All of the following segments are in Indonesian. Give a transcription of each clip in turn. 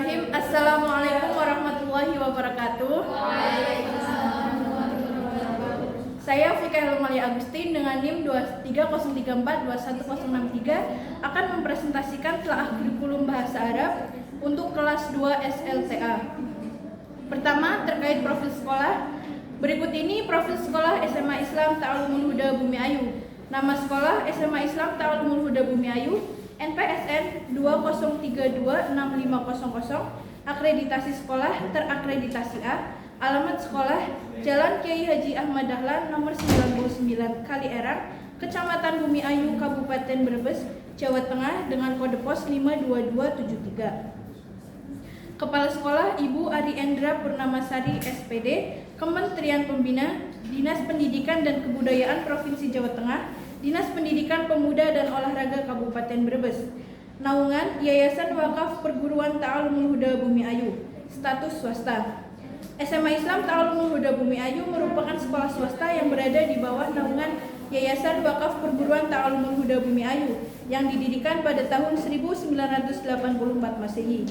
Bismillahirrahmanirrahim. Assalamualaikum warahmatullahi wabarakatuh. Saya Fika Helmalia Agustin dengan NIM 230342163 akan mempresentasikan telaah kurikulum bahasa Arab untuk kelas 2 SLTA. Pertama, terkait profil sekolah. Berikut ini profil sekolah SMA Islam Ta'alumul Huda Bumi Ayu. Nama sekolah SMA Islam Ta'alumul Huda Bumi Ayu, NPSN 20326500, akreditasi sekolah terakreditasi A, alamat sekolah Jalan Kiai Haji Ahmad Dahlan nomor 99 Kalierang, Kecamatan Bumi Ayu, Kabupaten Brebes, Jawa Tengah dengan kode pos 52273. Kepala Sekolah Ibu Ari Endra Purnamasari SPD, Kementerian Pembina, Dinas Pendidikan dan Kebudayaan Provinsi Jawa Tengah, Dinas Pendidikan Pemuda dan Olahraga Kabupaten Brebes. Naungan Yayasan Wakaf Perguruan Ta'alumul Huda Bumi Ayu, status swasta. SMA Islam Ta'alumul Huda Bumi Ayu merupakan sekolah swasta yang berada di bawah naungan Yayasan Wakaf Perguruan Ta'alumul Huda Bumi Ayu yang didirikan pada tahun 1984 Masehi.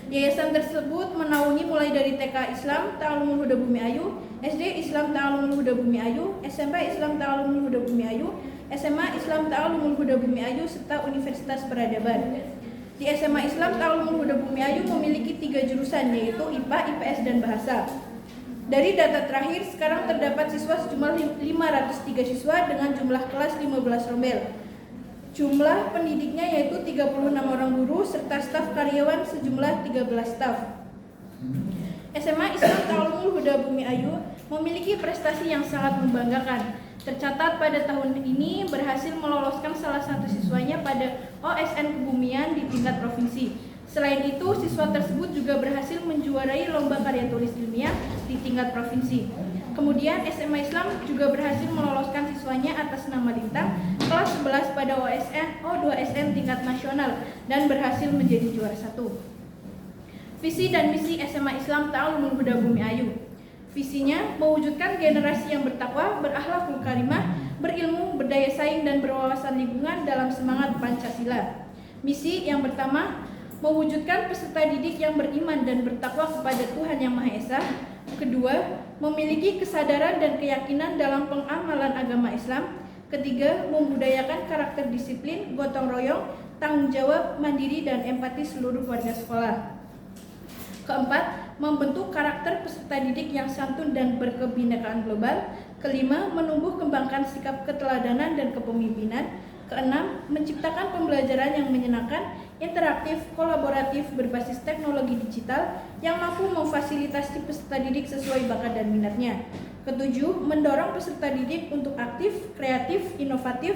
Yayasan tersebut menaungi mulai dari TK Islam Ta'alumul Huda Bumi Ayu, SD Islam Ta'alumul Huda Bumi Ayu, SMP Islam Ta'alumul Huda Bumi Ayu, SMA Islam Ta'alumul Huda Bumi Ayu, serta Universitas Peradaban. Di SMA Islam Ta'alumul Huda Bumi Ayu memiliki 3 jurusan, yaitu IPA, IPS, dan Bahasa. Dari data terakhir, sekarang terdapat siswa sejumlah 503 siswa dengan jumlah kelas 15 rombel. Jumlah pendidiknya yaitu 36 orang guru serta staf karyawan sejumlah 13 staf. SMA Islam Ta'alumul Huda Bumi Ayu memiliki prestasi yang sangat membanggakan. Tercatat pada tahun ini berhasil meloloskan salah satu siswanya pada OSN Kebumian di tingkat provinsi. Selain itu, siswa tersebut juga berhasil menjuarai lomba karya tulis ilmiah di tingkat provinsi. Kemudian SMA Islam juga berhasil meloloskan siswanya atas nama Lintang kelas 11 pada OSN O2SN tingkat nasional dan berhasil menjadi juara 1. Visi dan misi SMA Islam Ta'alumul Huda Bumi Ayu. Visinya mewujudkan generasi yang bertakwa, berakhlakul karimah, berilmu, berdaya saing dan berwawasan lingkungan dalam semangat Pancasila. Misi yang pertama, mewujudkan peserta didik yang beriman dan bertakwa kepada Tuhan Yang Maha Esa. Kedua, memiliki kesadaran dan keyakinan dalam pengamalan agama Islam. Ketiga, membudayakan karakter disiplin, gotong royong, tanggung jawab, mandiri, dan empati seluruh warga sekolah. Keempat, membentuk karakter peserta didik yang santun dan berkebinekaan global. Kelima, menumbuh kembangkan sikap keteladanan dan kepemimpinan. Keenam, menciptakan pembelajaran yang menyenangkan, interaktif, kolaboratif, berbasis teknologi digital yang mampu memfasilitasi peserta didik sesuai bakat dan minatnya. Ketujuh, mendorong peserta didik untuk aktif, kreatif, inovatif,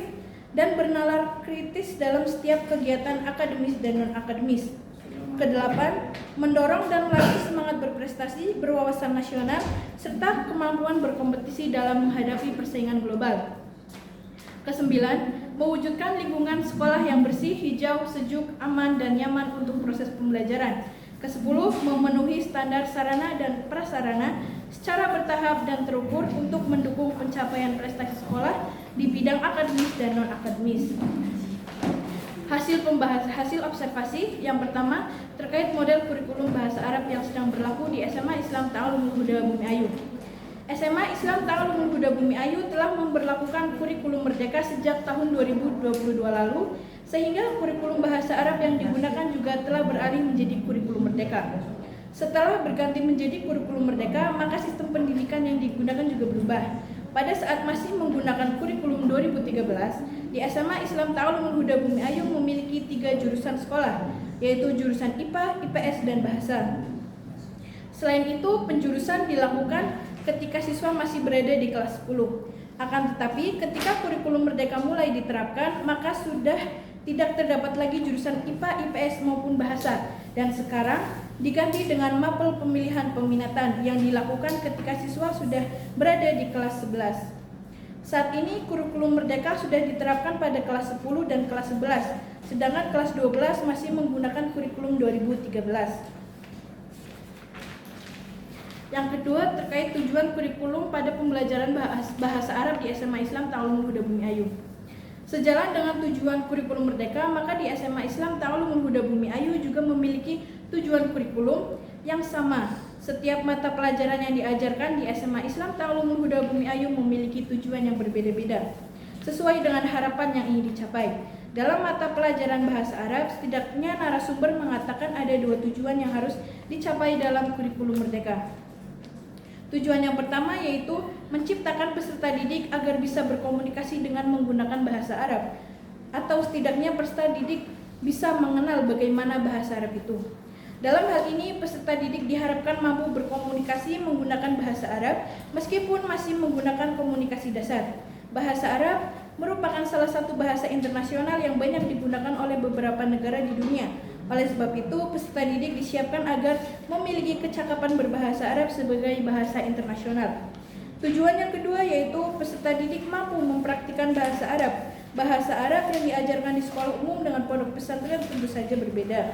dan bernalar kritis dalam setiap kegiatan akademis dan non-akademis. Kedelapan, mendorong dan melatih semangat berprestasi, berwawasan nasional, serta kemampuan berkompetisi dalam menghadapi persaingan global. Kesembilan, mewujudkan lingkungan sekolah yang bersih, hijau, sejuk, aman, dan nyaman untuk proses pembelajaran. Kesepuluh, memenuhi standar sarana dan prasarana secara bertahap dan terukur untuk mendukung pencapaian prestasi sekolah di bidang akademis dan non-akademis. Hasil observasi yang pertama terkait model kurikulum bahasa Arab yang sedang berlaku di SMA Islam Ta'alumul Huda Bumi Ayu. SMA Islam Ta'alumul Huda Bumi Ayu telah memberlakukan kurikulum merdeka sejak tahun 2022 lalu, sehingga kurikulum bahasa Arab yang digunakan juga telah beralih menjadi kurikulum merdeka. Setelah berganti menjadi kurikulum merdeka, maka sistem pendidikan yang digunakan juga berubah. Pada saat masih menggunakan kurikulum 2013, di SMA Islam Ta'alumul Huda Bumi Ayu memiliki 3 jurusan sekolah, yaitu jurusan IPA, IPS, dan Bahasa. Selain itu, penjurusan dilakukan ketika siswa masih berada di kelas 10. Akan tetapi, ketika kurikulum merdeka mulai diterapkan, maka sudah tidak terdapat lagi jurusan IPA, IPS, maupun Bahasa, dan sekarang diganti dengan mapel pemilihan peminatan yang dilakukan ketika siswa sudah berada di kelas 11. Saat ini kurikulum merdeka sudah diterapkan pada kelas 10 dan kelas 11, sedangkan kelas 12 masih menggunakan kurikulum 2013. Yang kedua, terkait tujuan kurikulum pada pembelajaran bahasa Arab di SMA Islam Ta'alumul Huda Bumi Ayu. Sejalan dengan tujuan kurikulum merdeka, maka di SMA Islam Ta'alumul Huda Bumi Ayu juga memiliki tujuan kurikulum yang sama. Setiap mata pelajaran yang diajarkan di SMA Islam Ta'alumul Huda Bumi Ayu memiliki tujuan yang berbeda-beda, sesuai dengan harapan yang ingin dicapai. Dalam mata pelajaran bahasa Arab, setidaknya narasumber mengatakan ada 2 tujuan yang harus dicapai dalam kurikulum merdeka. Tujuan yang pertama yaitu menciptakan peserta didik agar bisa berkomunikasi dengan menggunakan bahasa Arab, atau setidaknya peserta didik bisa mengenal bagaimana bahasa Arab itu. Dalam hal ini, peserta didik diharapkan mampu berkomunikasi menggunakan bahasa Arab meskipun masih menggunakan komunikasi dasar. Bahasa Arab merupakan salah satu bahasa internasional yang banyak digunakan oleh beberapa negara di dunia. Oleh sebab itu, peserta didik disiapkan agar memiliki kecakapan berbahasa Arab sebagai bahasa internasional. Tujuan yang kedua yaitu peserta didik mampu mempraktikkan bahasa Arab. Bahasa Arab yang diajarkan di sekolah umum dengan pondok pesantren tentu saja berbeda.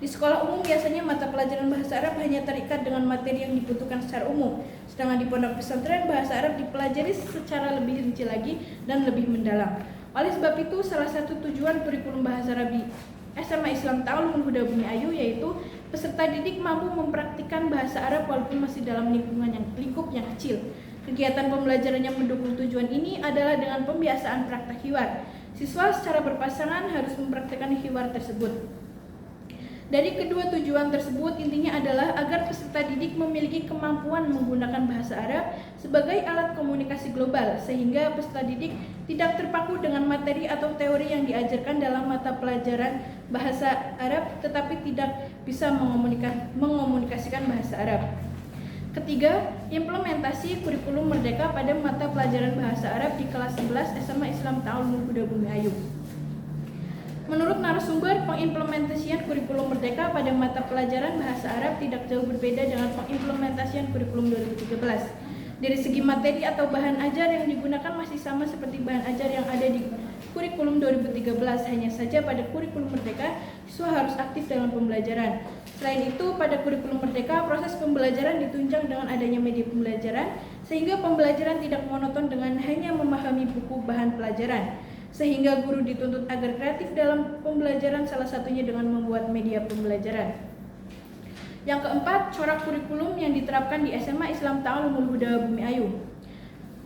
Di sekolah umum biasanya mata pelajaran bahasa Arab hanya terikat dengan materi yang dibutuhkan secara umum. Sedangkan di pondok pesantren bahasa Arab dipelajari secara lebih rinci lagi dan lebih mendalam. Oleh sebab itu, salah satu tujuan kurikulum bahasa Arab di SMA Islam Ta'alumul Huda Bumi Ayu yaitu peserta didik mampu mempraktikkan bahasa Arab walaupun masih dalam lingkup yang kecil. Kegiatan pembelajaran yang mendukung tujuan ini adalah dengan pembiasaan praktek hiwar. Siswa secara berpasangan harus mempraktikkan hiwar tersebut. Dari kedua tujuan tersebut, intinya adalah agar peserta didik memiliki kemampuan menggunakan bahasa Arab sebagai alat komunikasi global, sehingga peserta didik tidak terpaku dengan materi atau teori yang diajarkan dalam mata pelajaran bahasa Arab, tetapi tidak bisa mengomunikasikan bahasa Arab. Ketiga, implementasi kurikulum merdeka pada mata pelajaran bahasa Arab di kelas 11 SMA Islam Ta'alumul Huda Bumi Ayu. Menurut narasumber, pengimplementasian kurikulum merdeka pada mata pelajaran bahasa Arab tidak jauh berbeda dengan pengimplementasian kurikulum 2013. Dari segi materi atau bahan ajar yang digunakan masih sama seperti bahan ajar yang ada di kurikulum 2013, hanya saja pada kurikulum merdeka siswa harus aktif dalam pembelajaran. Selain itu, pada kurikulum merdeka proses pembelajaran ditunjang dengan adanya media pembelajaran, sehingga pembelajaran tidak monoton dengan hanya memahami buku bahan pelajaran. Sehingga guru dituntut agar kreatif dalam pembelajaran, salah satunya dengan membuat media pembelajaran. Yang keempat, corak kurikulum yang diterapkan di SMA Islam Ta'alumul Huda Bumi Ayu.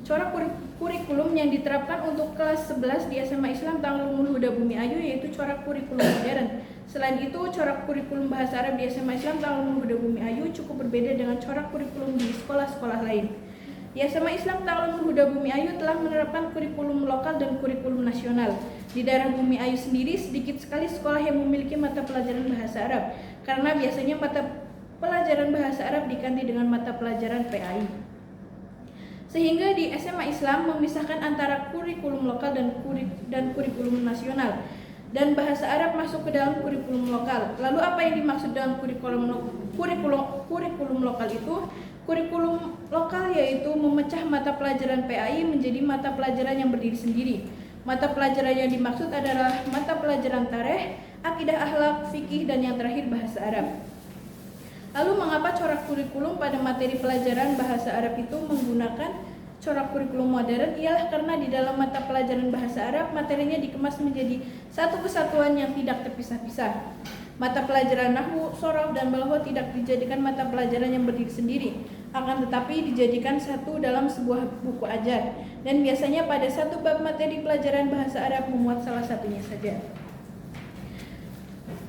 Corak kurikulum yang diterapkan untuk kelas 11 di SMA Islam Ta'alumul Huda Bumi Ayu yaitu corak kurikulum modern. Selain itu, corak kurikulum bahasa Arab di SMA Islam Ta'alumul Huda Bumi Ayu cukup berbeda dengan corak kurikulum di sekolah-sekolah lain. Di SMA Islam Ta'alumul Huda Bumi Ayu telah menerapkan kurikulum lokal dan kurikulum nasional. Di daerah Bumi Ayu sendiri sedikit sekali sekolah yang memiliki mata pelajaran bahasa Arab, karena biasanya mata pelajaran bahasa Arab diganti dengan mata pelajaran PAI. Sehingga di SMA Islam memisahkan antara kurikulum lokal dan kurikulum nasional, dan bahasa Arab masuk ke dalam kurikulum lokal. Lalu apa yang dimaksud dengan kurikulum lokal itu? Kurikulum lokal yaitu memecah mata pelajaran PAI menjadi mata pelajaran yang berdiri sendiri. Mata pelajaran yang dimaksud adalah mata pelajaran tarikh, akidah akhlak, fikih, dan yang terakhir bahasa Arab. Lalu mengapa corak kurikulum pada materi pelajaran bahasa Arab itu menggunakan corak kurikulum modern? Ialah karena di dalam mata pelajaran bahasa Arab materinya dikemas menjadi satu kesatuan yang tidak terpisah-pisah. Mata pelajaran nahwu, shorof, dan balaghah tidak dijadikan mata pelajaran yang berdiri sendiri, akan tetapi dijadikan satu dalam sebuah buku ajar, dan biasanya pada satu bab materi pelajaran bahasa Arab memuat salah satunya saja.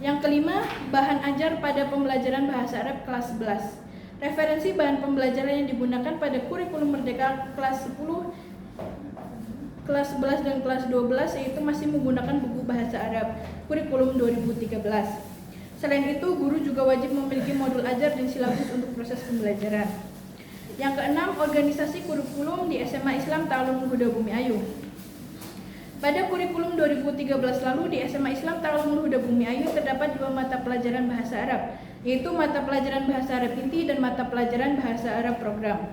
Yang kelima, bahan ajar pada pembelajaran bahasa Arab kelas 11. Referensi bahan pembelajaran yang digunakan pada kurikulum merdeka kelas 10, kelas 11, dan kelas 12 yaitu masih menggunakan buku bahasa Arab kurikulum 2013. Selain itu, guru juga wajib memiliki modul ajar dan silabus untuk proses pembelajaran. Yang keenam, organisasi kurikulum di SMA Islam Ta'alumul Huda Bumi Ayu. Pada kurikulum 2013 lalu di SMA Islam Ta'alumul Huda Bumi Ayu terdapat 2 mata pelajaran bahasa Arab, yaitu mata pelajaran bahasa Arab inti dan mata pelajaran bahasa Arab program.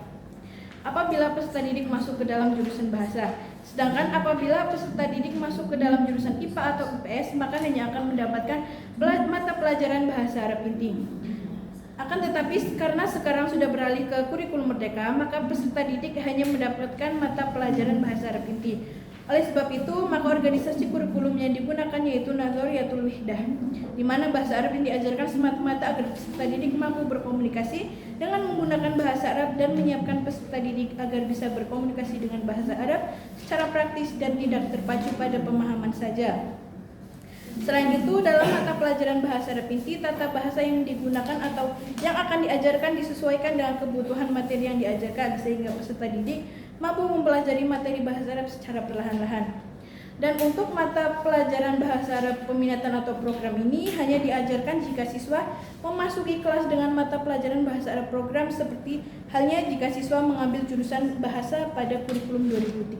Apabila peserta didik masuk ke dalam jurusan bahasa, sedangkan apabila peserta didik masuk ke dalam jurusan IPA atau IPS, maka hanya akan mendapatkan mata pelajaran bahasa Arab inti. Akan tetapi karena sekarang sudah beralih ke kurikulum merdeka, maka peserta didik hanya mendapatkan mata pelajaran bahasa Arab inti. Oleh sebab itu, maka organisasi kurikulum yang digunakan yaitu Nadhariyatul Wihdah, di mana bahasa Arab yang diajarkan semata-mata agar peserta didik mampu berkomunikasi dengan menggunakan bahasa Arab dan menyiapkan peserta didik agar bisa berkomunikasi dengan bahasa Arab secara praktis dan tidak terpacu pada pemahaman saja. Selain itu, dalam mata pelajaran bahasa Arab inti, tata bahasa yang digunakan atau yang akan diajarkan disesuaikan dengan kebutuhan materi yang diajarkan, sehingga peserta didik mampu mempelajari materi bahasa Arab secara perlahan-lahan. Dan untuk mata pelajaran bahasa Arab peminatan atau program ini hanya diajarkan jika siswa memasuki kelas dengan mata pelajaran bahasa Arab program, seperti halnya jika siswa mengambil jurusan bahasa pada kurikulum 2013.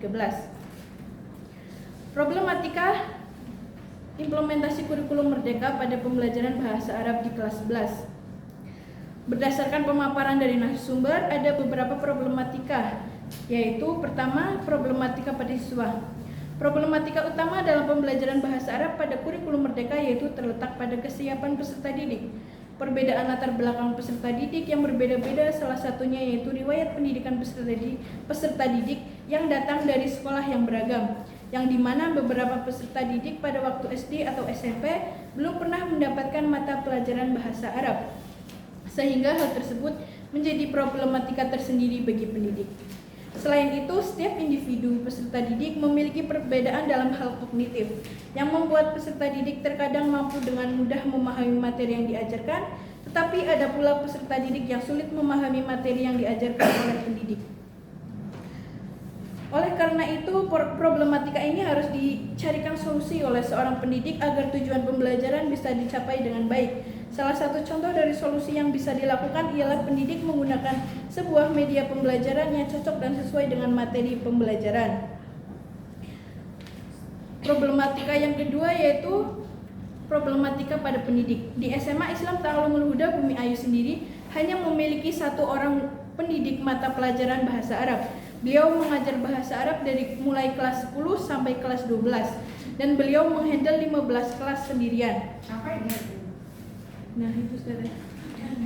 Problematika implementasi kurikulum Merdeka pada pembelajaran bahasa Arab di kelas 11. Berdasarkan pemaparan dari narasumber, ada beberapa problematika, yaitu pertama, problematika pada siswa. Problematika utama dalam pembelajaran bahasa Arab pada kurikulum Merdeka yaitu terletak pada kesiapan peserta didik. Perbedaan latar belakang peserta didik yang berbeda-beda, salah satunya yaitu riwayat pendidikan peserta didik yang datang dari sekolah yang beragam, yang dimana beberapa peserta didik pada waktu SD atau SMP belum pernah mendapatkan mata pelajaran bahasa Arab, sehingga hal tersebut menjadi problematika tersendiri bagi pendidik. Selain itu, setiap individu peserta didik memiliki perbedaan dalam hal kognitif, yang membuat peserta didik terkadang mampu dengan mudah memahami materi yang diajarkan, tetapi ada pula peserta didik yang sulit memahami materi yang diajarkan oleh pendidik. Oleh karena itu, problematika ini harus dicarikan solusi oleh seorang pendidik agar tujuan pembelajaran bisa dicapai dengan baik. Salah satu contoh dari solusi yang bisa dilakukan ialah pendidik menggunakan sebuah media pembelajaran yang cocok dan sesuai dengan materi pembelajaran. Problematika yang kedua yaitu problematika pada pendidik. Di SMA Islam Ta'alumul Huda Bumi Ayu sendiri hanya memiliki satu orang pendidik mata pelajaran bahasa Arab. Beliau mengajar bahasa Arab dari mulai kelas 10 sampai kelas 12 dan beliau menghandle 15 kelas sendirian. Nah, itu saudara.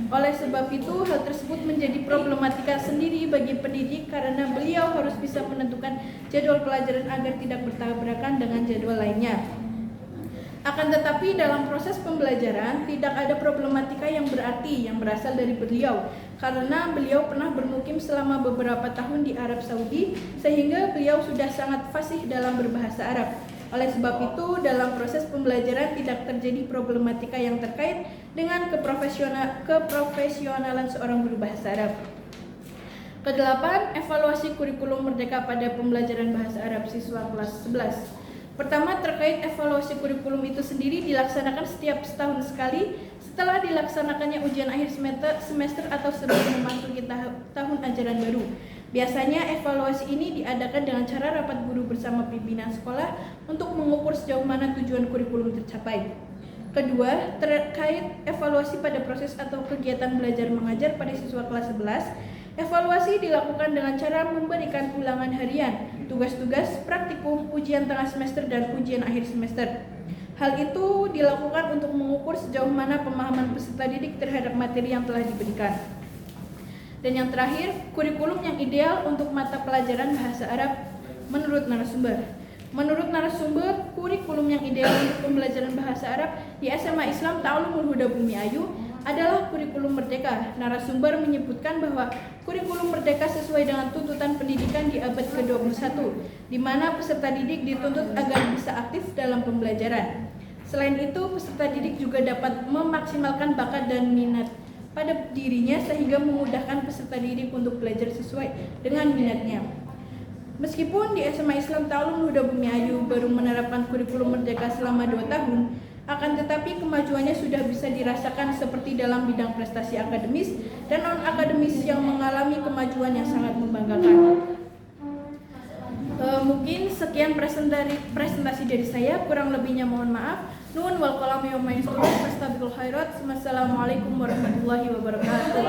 Oleh sebab itu, hal tersebut menjadi problematika sendiri bagi pendidik karena beliau harus bisa menentukan jadwal pelajaran agar tidak bertabrakan dengan jadwal lainnya. Akan tetapi dalam proses pembelajaran tidak ada problematika yang berarti yang berasal dari beliau karena beliau pernah bermukim selama beberapa tahun di Arab Saudi sehingga beliau sudah sangat fasih dalam berbahasa Arab. Oleh sebab itu, dalam proses pembelajaran tidak terjadi problematika yang terkait dengan keprofesionalan seorang guru bahasa Arab. Kedelapan, evaluasi kurikulum Merdeka pada pembelajaran bahasa Arab siswa kelas 11. Pertama, terkait evaluasi kurikulum itu sendiri dilaksanakan setiap setahun sekali setelah dilaksanakannya ujian akhir semester atau sebelum memasuki tahun ajaran baru. Biasanya evaluasi ini diadakan dengan cara rapat guru bersama pimpinan sekolah untuk mengukur sejauh mana tujuan kurikulum tercapai. Kedua, terkait evaluasi pada proses atau kegiatan belajar mengajar pada siswa kelas 11, evaluasi dilakukan dengan cara memberikan ulangan harian, tugas-tugas, praktikum, ujian tengah semester, dan ujian akhir semester. Hal itu dilakukan untuk mengukur sejauh mana pemahaman peserta didik terhadap materi yang telah diberikan. Dan yang terakhir, kurikulum yang ideal untuk mata pelajaran bahasa Arab menurut narasumber. Menurut narasumber, kurikulum yang ideal untuk pembelajaran bahasa Arab di SMA Islam Ta'alumul Huda Bumi Ayu adalah kurikulum Merdeka. Narasumber menyebutkan bahwa kurikulum Merdeka sesuai dengan tuntutan pendidikan di abad ke-21, di mana peserta didik dituntut agar bisa aktif dalam pembelajaran. Selain itu, peserta didik juga dapat memaksimalkan bakat dan minat pada dirinya sehingga memudahkan peserta didik untuk belajar sesuai dengan minatnya. Meskipun di SMA Islam Ta'alumul Huda Bumi Ayu baru menerapkan kurikulum Merdeka selama 2 tahun, akan tetapi kemajuannya sudah bisa dirasakan seperti dalam bidang prestasi akademis dan non-akademis yang mengalami kemajuan yang sangat membanggakan. Mungkin sekian presentasi dari saya, kurang lebihnya mohon maaf. Nuhun wal qalam yawma yastur fastabiqul khairat. Wassalamualaikum warahmatullahi wabarakatuh.